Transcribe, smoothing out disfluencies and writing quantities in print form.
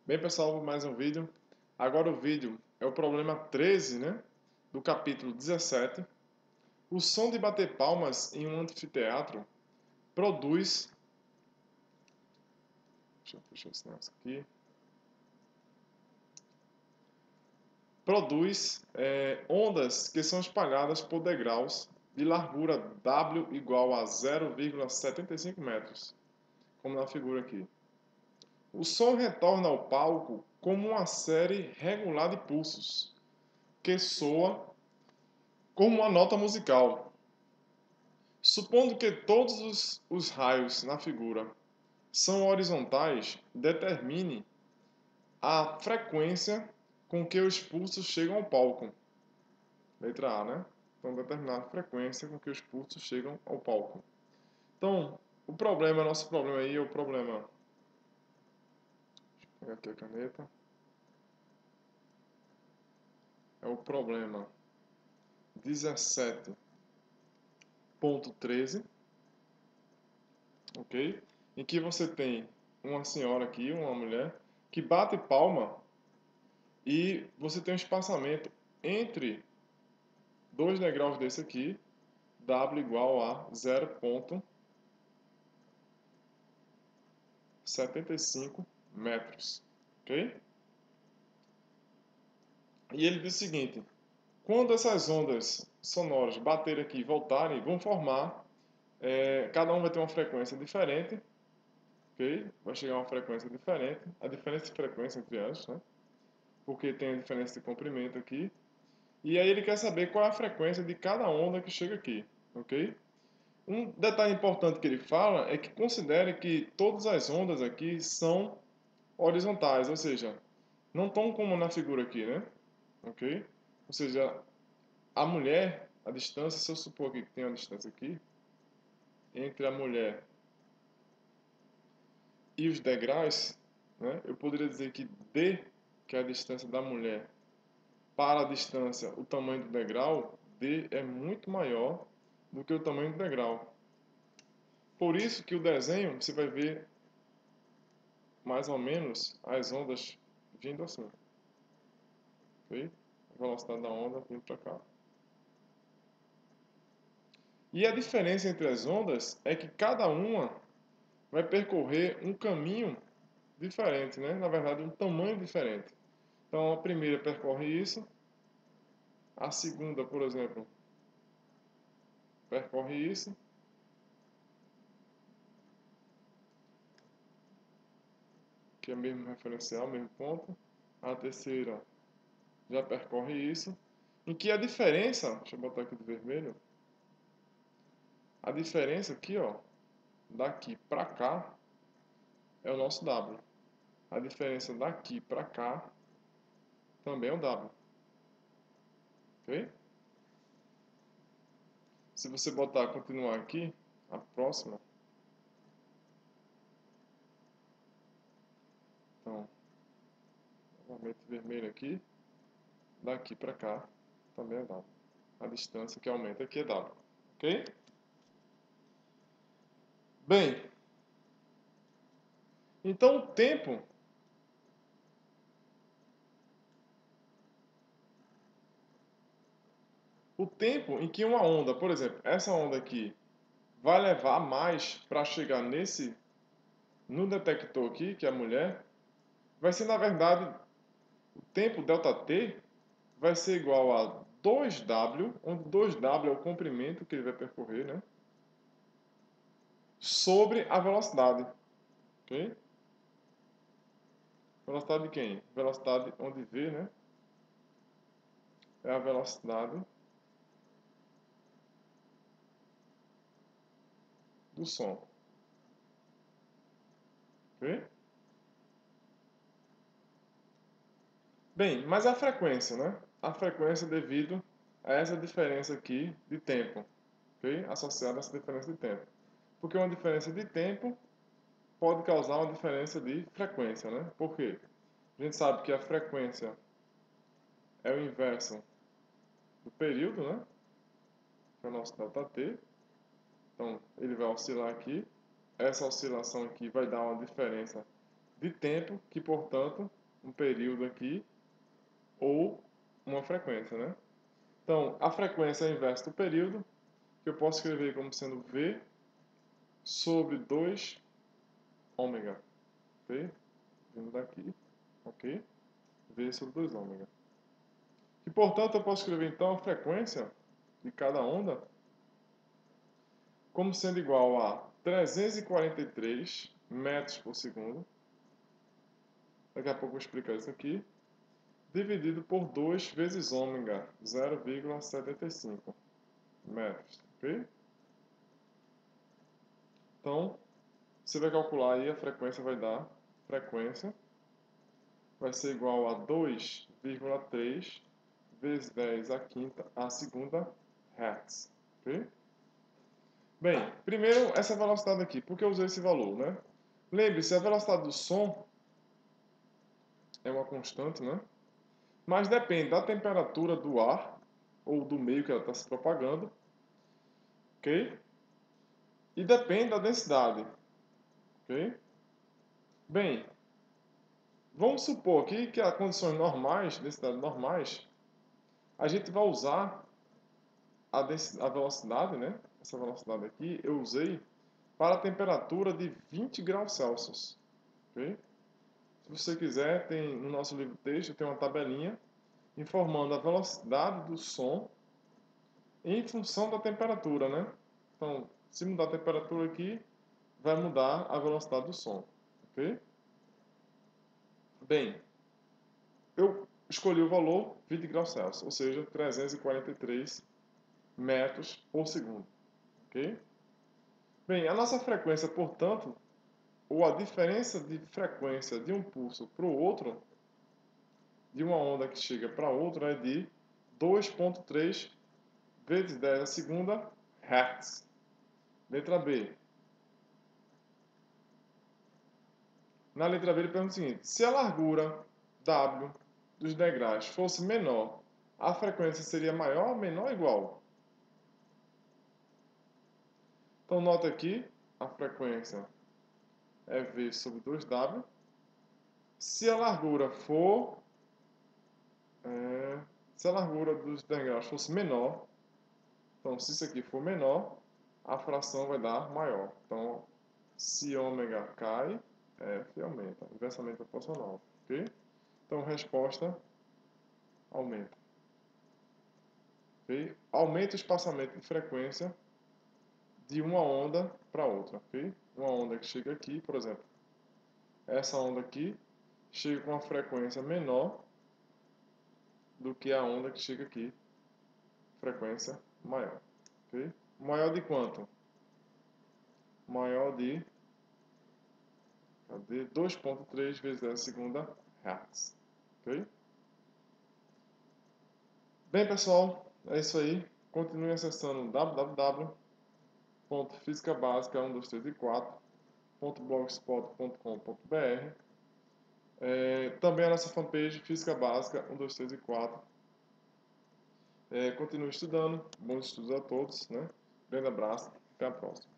Bem, pessoal, mais um vídeo. Agora o vídeo é o problema 13, né? Do capítulo 17. O som de bater palmas em um anfiteatro produz... Deixa eu fechar esse negócio aqui. Produz ondas que são espalhadas por degraus de largura W igual a 0,75 metros, como na figura aqui. O som retorna ao palco como uma série regular de pulsos, que soa como uma nota musical. Supondo que todos os raios na figura são horizontais, determine a frequência com que os pulsos chegam ao palco. Letra A, né? Então, determinar a frequência com que os pulsos chegam ao palco. Então, nosso problema aí é o problema... Deixa eu pegar aqui a caneta. É o problema 17.13, ok? Em que você tem uma senhora aqui, uma mulher, que bate palma e você tem um espaçamento entre dois degraus desse aqui, W igual a 0,75 metros, ok? E ele diz o seguinte: quando essas ondas sonoras baterem aqui e voltarem, vão formar, cada um vai ter uma frequência diferente, ok? Vai chegar a uma frequência diferente, a diferença de frequência entre elas, né? Porque tem a diferença de comprimento aqui. E aí ele quer saber qual é a frequência de cada onda que chega aqui, ok? Um detalhe importante que ele fala é que considere que todas as ondas aqui são horizontais, ou seja, não estão como na figura aqui, né? Ok? Ou seja, a mulher, a distância, se eu supor que tem uma distância aqui, entre a mulher e os degraus, né? Eu poderia dizer que D, que é a distância da mulher, para a distância, o tamanho do degrau, D é muito maior do que o tamanho do degrau. Por isso que o desenho, você vai ver mais ou menos as ondas vindo assim. Ok? A velocidade da onda vindo para cá. E a diferença entre as ondas é que cada uma vai percorrer um caminho diferente, né? Na verdade, um tamanho diferente. Então, a primeira percorre isso, a segunda, por exemplo, percorre isso, que é o mesmo referencial, mesmo ponto. A terceira já percorre isso. Em que a diferença, deixa eu botar aqui de vermelho, a diferença aqui, ó, daqui para cá, é o nosso W. A diferença daqui para cá também é o W. Ok? Se você botar continuar aqui, a próxima, então, novamente vermelho aqui, daqui para cá também é W. A distância que aumenta aqui é W. Ok? Bem, então o tempo em que uma onda, por exemplo, essa onda aqui, vai levar mais para chegar no detector aqui, que é a mulher, vai ser, na verdade, o tempo ΔT vai ser igual a 2W, onde 2W é o comprimento que ele vai percorrer, né? Sobre a velocidade. Ok? Velocidade de quem? Velocidade onde V, né? É a velocidade do som. Ok? Bem, mas a frequência, né? A frequência devido a essa diferença aqui de tempo. Ok? Associada a essa diferença de tempo. Porque uma diferença de tempo pode causar uma diferença de frequência, né? Por quê? A gente sabe que a frequência é o inverso do período, né? Que é o nosso ΔT. Então, ele vai oscilar aqui. Essa oscilação aqui vai dar uma diferença de tempo, que portanto, um período aqui, ou uma frequência, né? Então, a frequência é a inversa do período, que eu posso escrever como sendo V sobre 2 ômega, ok? Vindo daqui, ok? V sobre 2 ômega. E, portanto, eu posso escrever, então, a frequência de cada onda como sendo igual a 343 metros por segundo. Daqui a pouco eu vou explicar isso aqui. Dividido por 2 vezes ômega, 0,75 metros, ok? Então, você vai calcular aí, a frequência vai dar, frequência vai ser igual a 2,3 vezes 10 à quinta, à segunda Hertz, ok? Bem, primeiro essa velocidade aqui, por que eu usei esse valor, né? Lembre-se, a velocidade do som é uma constante, né? Mas depende da temperatura do ar, ou do meio que ela está se propagando, ok? E depende da densidade, ok? Bem, vamos supor aqui que as condições normais, densidade normais, a gente vai usar a velocidade, né? Essa velocidade aqui eu usei para a temperatura de 20 graus Celsius, ok? Se você quiser, tem no nosso livro texto tem uma tabelinha informando a velocidade do som em função da temperatura, né? Então, se mudar a temperatura aqui, vai mudar a velocidade do som, ok? Bem, eu escolhi o valor 20 graus Celsius, ou seja, 343 metros por segundo, ok? Bem, a nossa frequência, portanto, ou a diferença de frequência de um pulso para o outro, de uma onda que chega para outra, é de 2,3 vezes 10 a segunda Hertz. Letra B. Na letra B ele pergunta o seguinte: se a largura W dos degraus fosse menor, a frequência seria maior, menor ou igual? Então nota aqui, a frequência é V sobre 2W. Se a largura for... se a largura dos degraus fosse menor, então se isso aqui for menor, a fração vai dar maior. Então, se ômega cai, F aumenta, inversamente proporcional, ok? Então, resposta aumenta, ok? Aumenta o espaçamento de frequência de uma onda para outra, ok? Uma onda que chega aqui, por exemplo, essa onda aqui chega com uma frequência menor do que a onda que chega aqui, frequência maior, ok? Maior de quanto? Maior de 2,3 vezes 10 a segunda Hertz, ok? Bem, pessoal, é isso aí. Continue acessando www.fisicabásica123e4.blogspot.com.br. Também a nossa fanpage Física Básica 1, 2, 3 e 4. Continue estudando. Bons estudos a todos, né? Grande abraço. Até a próxima.